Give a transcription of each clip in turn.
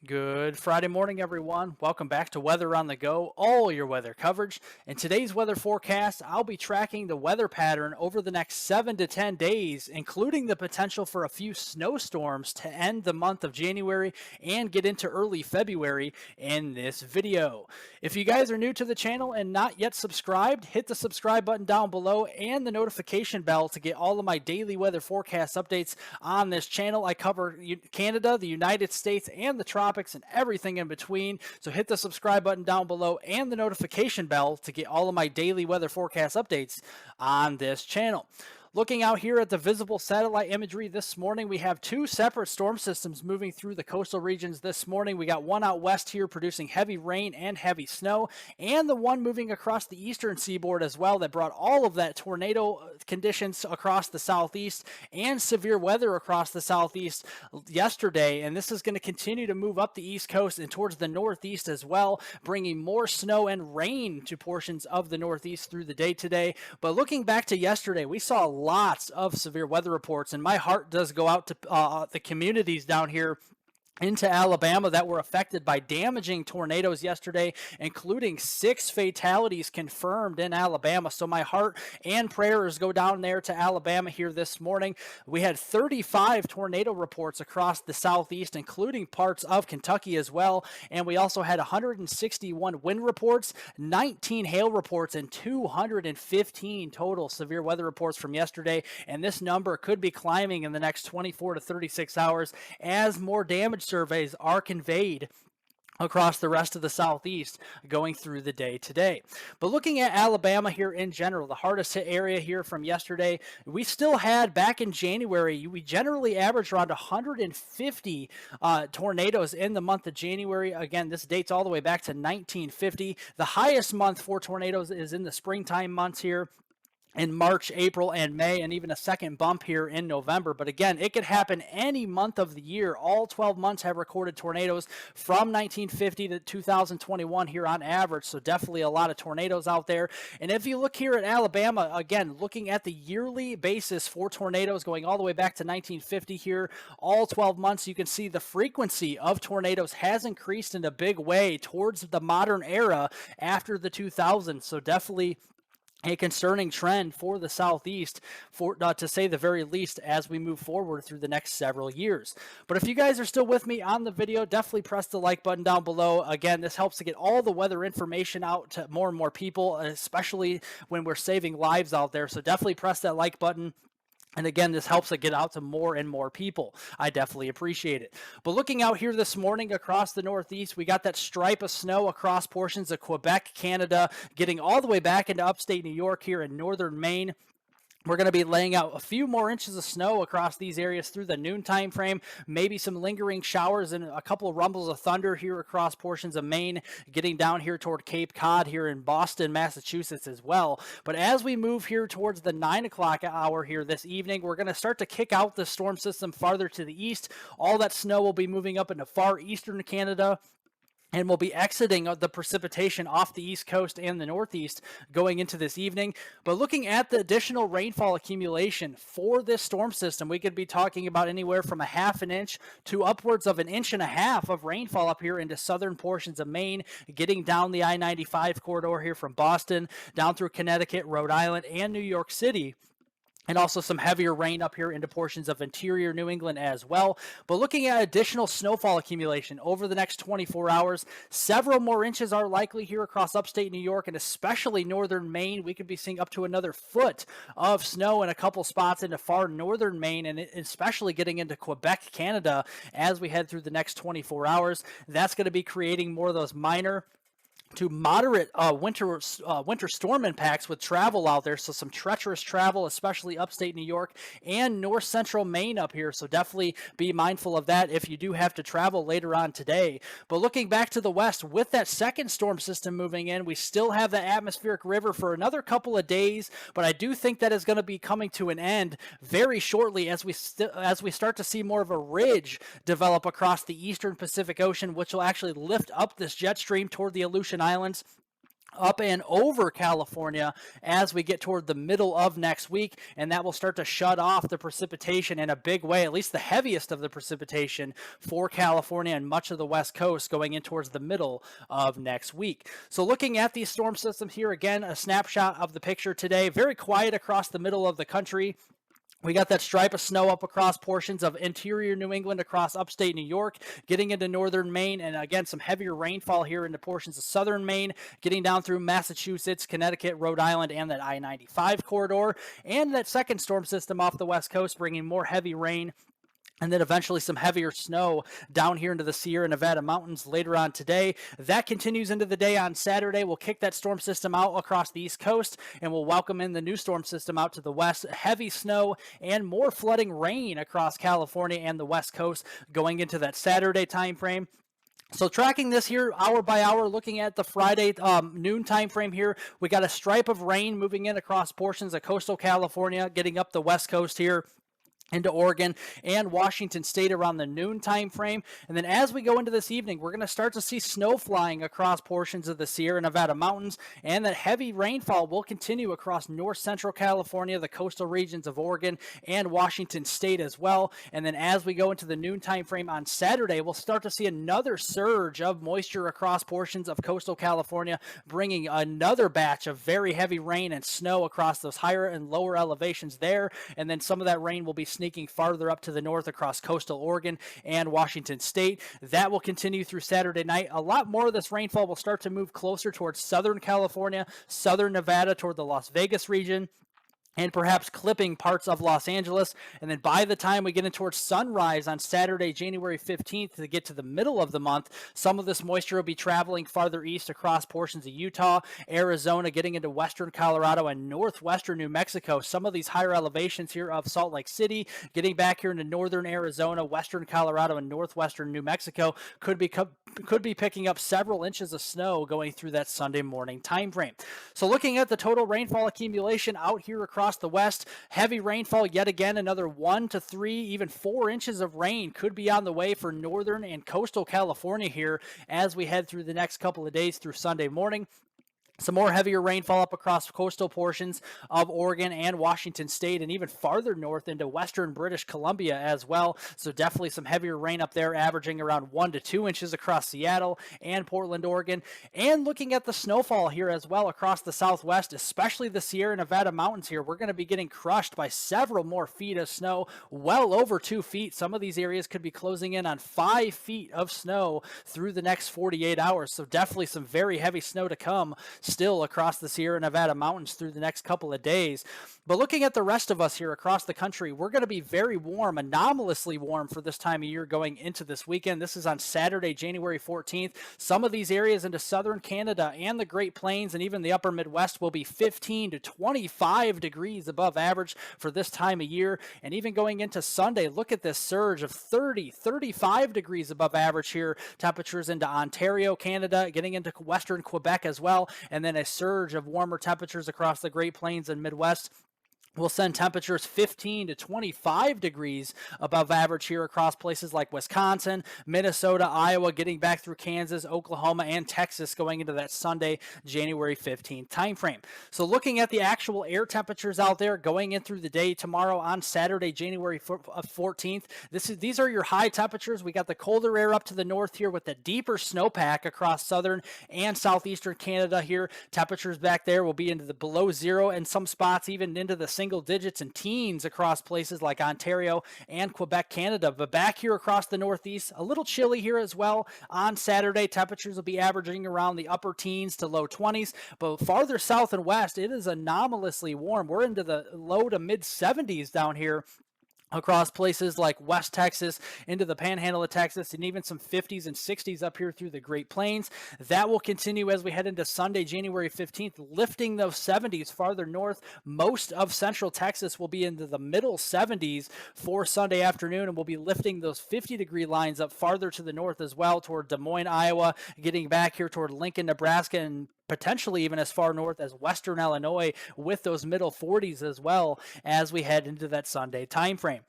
Good Friday morning, everyone. Welcome back to Weather on the Go, all your weather coverage. In today's weather forecast, I'll be tracking the weather pattern over the next 7 to 10 days, including the potential for a few snowstorms to end the month of January and get into early February in this video. If you guys are new to the channel and not yet subscribed, hit the subscribe button down below and the notification bell to get all of my daily weather forecast updates on this channel. I cover Canada, the United States, and the tropics and everything in between. So hit the subscribe button down below and the notification bell to get all of my daily weather forecast updates on this channel. Looking out here at the visible satellite imagery this morning, we have two separate storm systems moving through the coastal regions this morning. We got one out west here producing heavy rain and heavy snow, and the one moving across the eastern seaboard as well that brought all of that tornado conditions across the southeast and severe weather across the southeast yesterday. And this is going to continue to move up the east coast and towards the northeast as well, bringing more snow and rain to portions of the northeast through the day today. But looking back to yesterday, we saw lots of severe weather reports, and my heart does go out to the communities down here into Alabama that were affected by damaging tornadoes yesterday, including 6 fatalities confirmed in Alabama. So my heart and prayers go down there to Alabama here this morning. We had 35 tornado reports across the southeast, including parts of Kentucky as well. And we also had 161 wind reports, 19 hail reports, and 215 total severe weather reports from yesterday. And this number could be climbing in the next 24 to 36 hours as more damage surveys are conveyed across the rest of the southeast going through the day today. But looking at Alabama here in general, the hardest hit area here from yesterday, we still had back in January, we generally averaged around 150 tornadoes in the month of January. Again, this dates all the way back to 1950. The highest month for tornadoes is in the springtime months here in March, April, and May, and even a second bump here in November. But again, it could happen any month of the year. All 12 months have recorded tornadoes from 1950 to 2021 here on average. So definitely a lot of tornadoes out there. And if you look here at Alabama, again, looking at the yearly basis for tornadoes going all the way back to 1950 here, all 12 months, you can see the frequency of tornadoes has increased in a big way towards the modern era after the 2000s. So definitely a concerning trend for the southeast, to say the very least, as we move forward through the next several years. But if you guys are still with me on the video, definitely press the like button down below. Again, this helps to get all the weather information out to more and more people, especially when we're saving lives out there. So definitely press that like button. And again, this helps it get out to more and more people. I definitely appreciate it. But looking out here this morning across the northeast, we got that stripe of snow across portions of Quebec, Canada, getting all the way back into upstate New York here in northern Maine. We're going to be laying out a few more inches of snow across these areas through the noon time frame, maybe some lingering showers and a couple of rumbles of thunder here across portions of Maine, getting down here toward Cape Cod here in Boston, Massachusetts as well. But as we move here towards the 9 o'clock hour here this evening, we're going to start to kick out the storm system farther to the east. All that snow will be moving up into far eastern Canada, and we'll be exiting the precipitation off the east coast and the northeast going into this evening. But looking at the additional rainfall accumulation for this storm system, we could be talking about anywhere from a half an inch to upwards of an inch and a half of rainfall up here into southern portions of Maine, getting down the I-95 corridor here from Boston, down through Connecticut, Rhode Island, and New York City. And also some heavier rain up here into portions of interior New England as well. But looking at additional snowfall accumulation over the next 24 hours, several more inches are likely here across upstate New York and especially northern Maine. We could be seeing up to another foot of snow in a couple spots into far northern Maine, and especially getting into Quebec, Canada, as we head through the next 24 hours. That's going to be creating more of those minor to moderate winter storm impacts with travel out there. So some treacherous travel, especially upstate New York and north central Maine up here. So definitely be mindful of that if you do have to travel later on today. But looking back to the west, with that second storm system moving in, we still have the atmospheric river for another couple of days. But I do think that is going to be coming to an end very shortly as we start to see more of a ridge develop across the eastern Pacific Ocean, which will actually lift up this jet stream toward the Aleutian Islands. up and over California as we get toward the middle of next week, and that will start to shut off the precipitation in a big way, at least the heaviest of the precipitation for California and much of the West Coast going in towards the middle of next week. So looking at these storm systems here, again, a snapshot of the picture today. Very quiet across the middle of the country. We got that stripe of snow up across portions of interior New England, across upstate New York, getting into northern Maine, and again, some heavier rainfall here into portions of southern Maine, getting down through Massachusetts, Connecticut, Rhode Island, and that I-95 corridor, and that second storm system off the West Coast bringing more heavy rain, and then eventually some heavier snow down here into the Sierra Nevada mountains later on today. That continues into the day on Saturday. We'll kick that storm system out across the East Coast, and we'll welcome in the new storm system out to the west. Heavy snow and more flooding rain across California and the West Coast going into that Saturday time frame. So tracking this here hour by hour, looking at the Friday noon time frame here, we got a stripe of rain moving in across portions of coastal California, getting up the West Coast here into Oregon and Washington State around the noon time frame. And then as we go into this evening, we're going to start to see snow flying across portions of the Sierra Nevada mountains, and that heavy rainfall will continue across north central California, the coastal regions of Oregon and Washington State as well. And then as we go into the noon time frame on Saturday, we'll start to see another surge of moisture across portions of coastal California, bringing another batch of very heavy rain and snow across those higher and lower elevations there. And then some of that rain will be sneaking farther up to the north across coastal Oregon and Washington State. That will continue through Saturday night. A lot more of this rainfall will start to move closer towards southern California, southern Nevada, toward the Las Vegas region, and perhaps clipping parts of Los Angeles. And then by the time we get in towards sunrise on Saturday, January 15th, to get to the middle of the month, some of this moisture will be traveling farther east across portions of Utah, Arizona, getting into western Colorado and northwestern New Mexico. Some of these higher elevations here of Salt Lake City, getting back here into northern Arizona, western Colorado, and northwestern New Mexico could be picking up several inches of snow going through that Sunday morning time frame. So looking at the total rainfall accumulation out here across the west, heavy rainfall yet again, another 1 to 3, even 4 inches of rain could be on the way for northern and coastal California here as we head through the next couple of days through Sunday morning. Some more heavier rainfall up across coastal portions of Oregon and Washington State, and even farther north into western British Columbia as well. So definitely some heavier rain up there, averaging around 1 to 2 inches across Seattle and Portland, Oregon. And looking at the snowfall here as well across the southwest, especially the Sierra Nevada mountains here, we're going to be getting crushed by several more feet of snow, well over 2 feet. Some of these areas could be closing in on 5 feet of snow through the next 48 hours. So definitely some very heavy snow to come still across the Sierra Nevada mountains through the next couple of days. But looking at the rest of us here across the country, we're going to be very warm, anomalously warm for this time of year going into this weekend. This is on Saturday, January 14th. Some of these areas into southern Canada and the Great Plains and even the upper Midwest will be 15 to 25 degrees above average for this time of year. And even going into Sunday, look at this surge of 30, 35 degrees above average here. Temperatures into Ontario, Canada, getting into western Quebec as well. And then a surge of warmer temperatures across the Great Plains and Midwest. We'll send temperatures 15 to 25 degrees above average here across places like Wisconsin, Minnesota, Iowa, getting back through Kansas, Oklahoma, and Texas going into that Sunday, January 15th timeframe. So looking at the actual air temperatures out there going in through the day tomorrow on Saturday, January 14th, these are your high temperatures. We got the colder air up to the north here with the deeper snowpack across southern and southeastern Canada here. Temperatures back there will be into the below zero and some spots even into the single digits and teens across places like Ontario and Quebec, Canada. But back here across the Northeast, a little chilly here as well. On Saturday, temperatures will be averaging around the upper teens to low 20s. But farther south and west, it is anomalously warm. We're into the low to mid 70s down here across places like West Texas, into the Panhandle of Texas, and even some 50s and 60s up here through the Great Plains. That will continue as we head into Sunday, January 15th, lifting those 70s farther north. Most of central Texas will be into the middle 70s for Sunday afternoon, and we'll be lifting those 50-degree lines up farther to the north as well toward Des Moines, Iowa, getting back here toward Lincoln, Nebraska, and potentially even as far north as western Illinois with those middle 40s as well as we head into that Sunday time frame.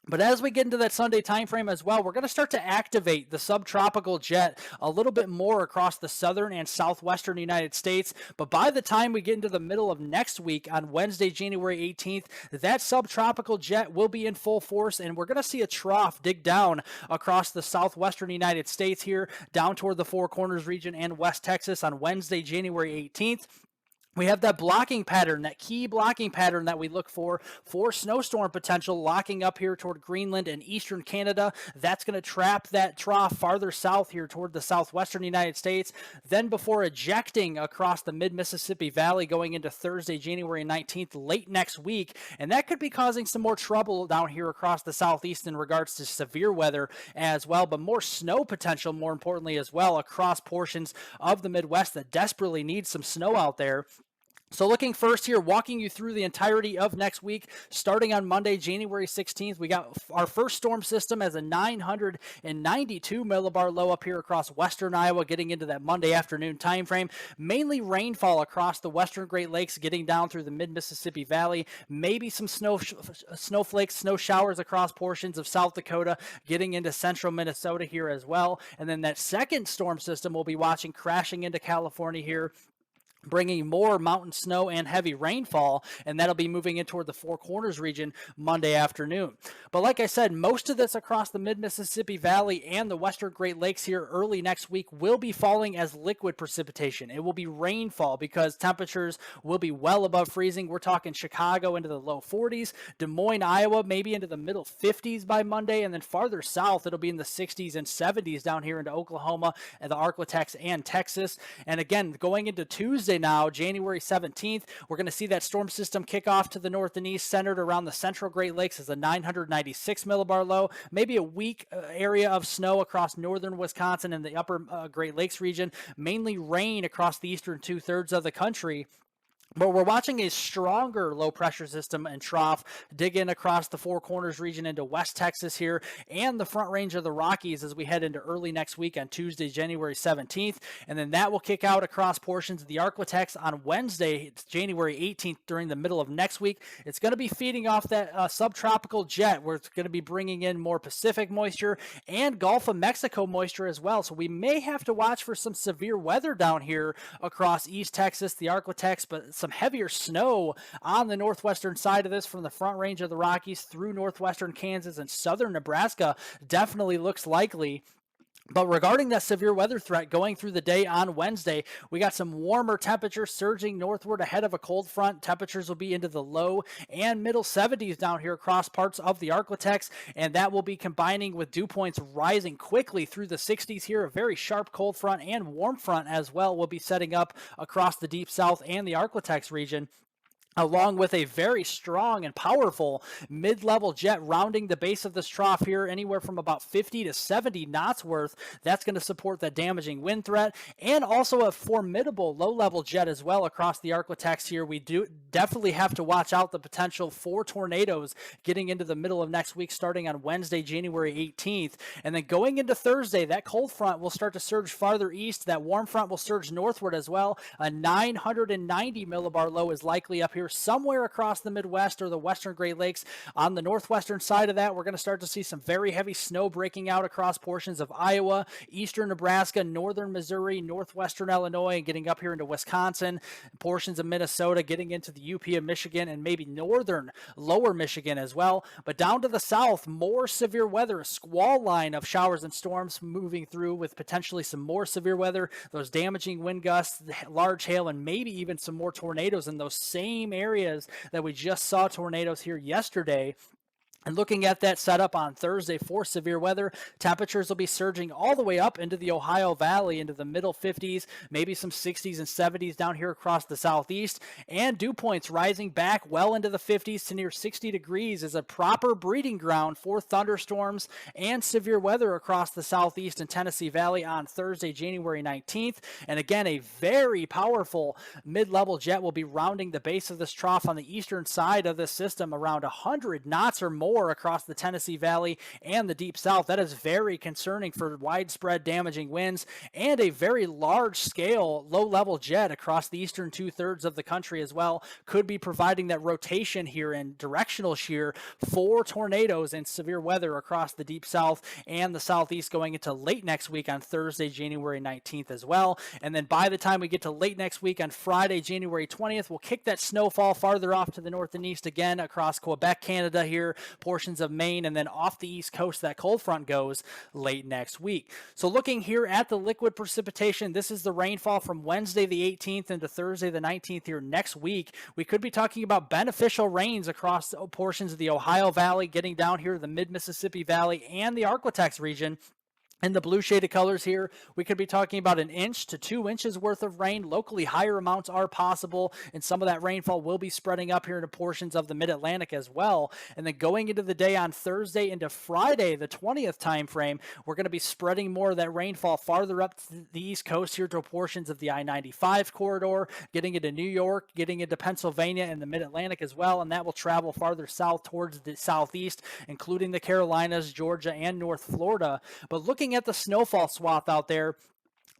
But as we get into that Sunday time frame as well, we're going to start to activate the subtropical jet a little bit more across the southern and southwestern United States. But by the time we get into the middle of next week on Wednesday, January 18th, that subtropical jet will be in full force, and we're going to see a trough dig down across the southwestern United States here, down toward the Four Corners region and West Texas on Wednesday, January 18th. We have that blocking pattern, that key blocking pattern that we look for snowstorm potential locking up here toward Greenland and eastern Canada. That's going to trap that trough farther south here toward the southwestern United States. Then before ejecting across the mid-Mississippi Valley going into Thursday, January 19th, late next week. And that could be causing some more trouble down here across the southeast in regards to severe weather as well, but more snow potential, more importantly, as well, across portions of the Midwest that desperately need some snow out there. So looking first here, walking you through the entirety of next week, starting on Monday, January 16th, we got our first storm system as a 992 millibar low up here across western Iowa, getting into that Monday afternoon time frame. Mainly rainfall across the western Great Lakes, getting down through the mid-Mississippi Valley. Maybe some snowflakes, snow showers across portions of South Dakota, getting into central Minnesota here as well. And then that second storm system we'll be watching crashing into California here, bringing more mountain snow and heavy rainfall, and that'll be moving in toward the Four Corners region Monday afternoon. But like I said, most of this across the mid-Mississippi Valley and the western Great Lakes here early next week will be falling as liquid precipitation. It will be rainfall because temperatures will be well above freezing. We're talking Chicago into the low 40s, Des Moines, Iowa, maybe into the middle 50s by Monday, and then farther south, it'll be in the 60s and 70s down here into Oklahoma and the Arklatex and Texas. And again, going into Tuesday now, January 17th, we're going to see that storm system kick off to the north and east, centered around the central Great Lakes as a 996 millibar low, maybe a weak area of snow across northern Wisconsin and the upper Great Lakes region, mainly rain across the eastern two-thirds of the country. But we're watching a stronger low pressure system and trough dig in across the Four Corners region into West Texas here and the front range of the Rockies as we head into early next week on Tuesday, January 17th. And then that will kick out across portions of the Arklatex on Wednesday, it's January 18th, during the middle of next week. It's going to be feeding off that subtropical jet where it's going to be bringing in more Pacific moisture and Gulf of Mexico moisture as well. So we may have to watch for some severe weather down here across East Texas, the Arklatex, but some heavier snow on the northwestern side of this from the front range of the Rockies through northwestern Kansas and southern Nebraska definitely looks likely. But regarding that severe weather threat going through the day on Wednesday, we got some warmer temperatures surging northward ahead of a cold front. Temperatures will be into the low and middle 70s down here across parts of the Arklatex, and that will be combining with dew points rising quickly through the 60s here. A very sharp cold front and warm front as well will be setting up across the deep south and the Arklatex region, along with a very strong and powerful mid-level jet rounding the base of this trough here anywhere from about 50 to 70 knots worth. That's going to support that damaging wind threat, and also a formidable low-level jet as well across the Arklatex here. We do definitely have to watch out the potential for tornadoes getting into the middle of next week, starting on Wednesday, January 18th. And then going into Thursday, that cold front will start to surge farther east. That warm front will surge northward as well. A 990 millibar low is likely up here somewhere across the Midwest or the western Great Lakes. On the northwestern side of that, we're going to start to see some very heavy snow breaking out across portions of Iowa, eastern Nebraska, northern Missouri, northwestern Illinois, and getting up here into Wisconsin, portions of Minnesota, getting into the UP of Michigan, and maybe northern lower Michigan as well. But down to the south, more severe weather, a squall line of showers and storms moving through with potentially some more severe weather, those damaging wind gusts, large hail, and maybe even some more tornadoes in those same areas that we just saw tornadoes here yesterday. And looking at that setup on Thursday for severe weather, temperatures will be surging all the way up into the Ohio Valley, into the middle 50s, maybe some 60s and 70s down here across the southeast, and dew points rising back well into the 50s to near 60 degrees as a proper breeding ground for thunderstorms and severe weather across the southeast and Tennessee Valley on Thursday, January 19th. And again, a very powerful mid-level jet will be rounding the base of this trough on the eastern side of this system around 100 knots or more more across the Tennessee Valley and the Deep South. That is very concerning for widespread damaging winds and a very large scale low-level jet across the eastern two-thirds of the country as well. Could be providing that rotation here and directional shear for tornadoes and severe weather across the Deep South and the Southeast going into late next week on Thursday, January 19th as well. And then by the time we get to late next week on Friday, January 20th, we'll kick that snowfall farther off to the north and east again across Quebec, Canada here, portions of Maine, and then off the east coast that cold front goes late next week. So looking here at the liquid precipitation, this is the rainfall from Wednesday the 18th into Thursday the 19th here next week. We could be talking about beneficial rains across portions of the Ohio Valley, getting down here to the mid-Mississippi Valley and the Arklatex region. In the blue shaded colors here, we could be talking about 1 inch to 2 inches worth of rain. Locally, higher amounts are possible, and some of that rainfall will be spreading up here into portions of the mid-Atlantic as well. And then going into the day on Thursday into Friday, the 20th time frame, we're going to be spreading more of that rainfall farther up to the East Coast here to portions of the I-95 corridor, getting into New York, getting into Pennsylvania and the mid-Atlantic as well, and that will travel farther south towards the southeast, including the Carolinas, Georgia, and North Florida. But looking at the snowfall swath out there,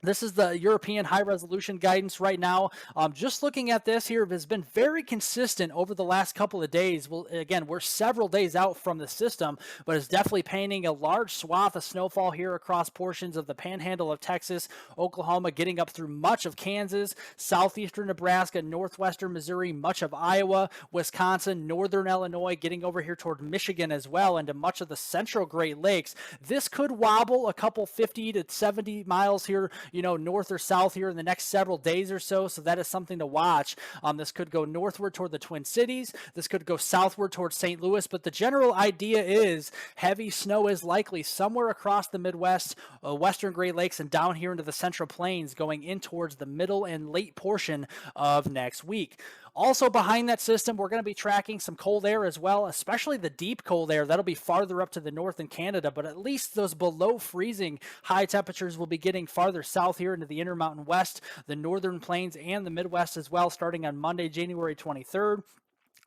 this is the European high-resolution guidance right now. Just looking at this here, it has been very consistent over the last couple of days. Well, again, we're several days out from the system, but it's definitely painting a large swath of snowfall here across portions of the panhandle of Texas, Oklahoma, getting up through much of Kansas, southeastern Nebraska, northwestern Missouri, much of Iowa, Wisconsin, northern Illinois, getting over here toward Michigan as well, into much of the central Great Lakes. This could wobble a couple 50 to 70 miles here, north or south here in the next several days or so. So that is something to watch. This could go northward toward the Twin Cities. This could go southward towards St. Louis. But the general idea is heavy snow is likely somewhere across the Midwest, western Great Lakes, and down here into the Central Plains going in towards the middle and late portion of next week. Also behind that system, we're going to be tracking some cold air as well, especially the deep cold air. That'll be farther up to the north in Canada, but at least those below freezing high temperatures will be getting farther south here into the Intermountain West, the northern plains, and the Midwest as well, starting on Monday, January 23rd.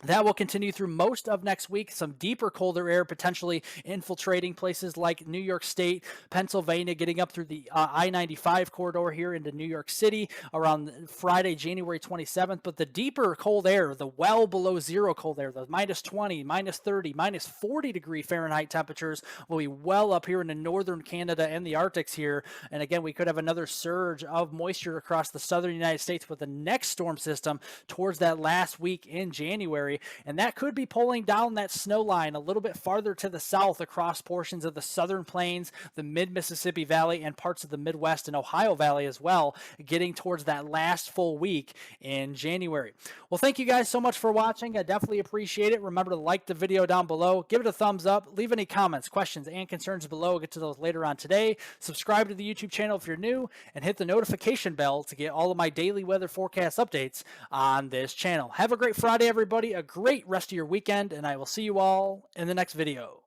That will continue through most of next week. Some deeper, colder air potentially infiltrating places like New York State, Pennsylvania, getting up through the I-95 corridor here into New York City around Friday, January 27th. But the deeper cold air, the well below zero cold air, the minus 20, minus 30, minus 40 degree Fahrenheit temperatures will be well up here into northern Canada and the Arctics here. And again, we could have another surge of moisture across the southern United States with the next storm system towards that last week in January. And that could be pulling down that snow line a little bit farther to the south across portions of the southern plains, the mid-Mississippi Valley, and parts of the Midwest and Ohio Valley as well, getting towards that last full week in January. Well, thank you guys so much for watching. I definitely appreciate it. Remember to like the video down below, give it a thumbs up, leave any comments, questions, and concerns below. We'll get to those later on today. Subscribe to the YouTube channel if you're new, and hit the notification bell to get all of my daily weather forecast updates on this channel. Have a great Friday, everybody. A great rest of your weekend, and I will see you all in the next video.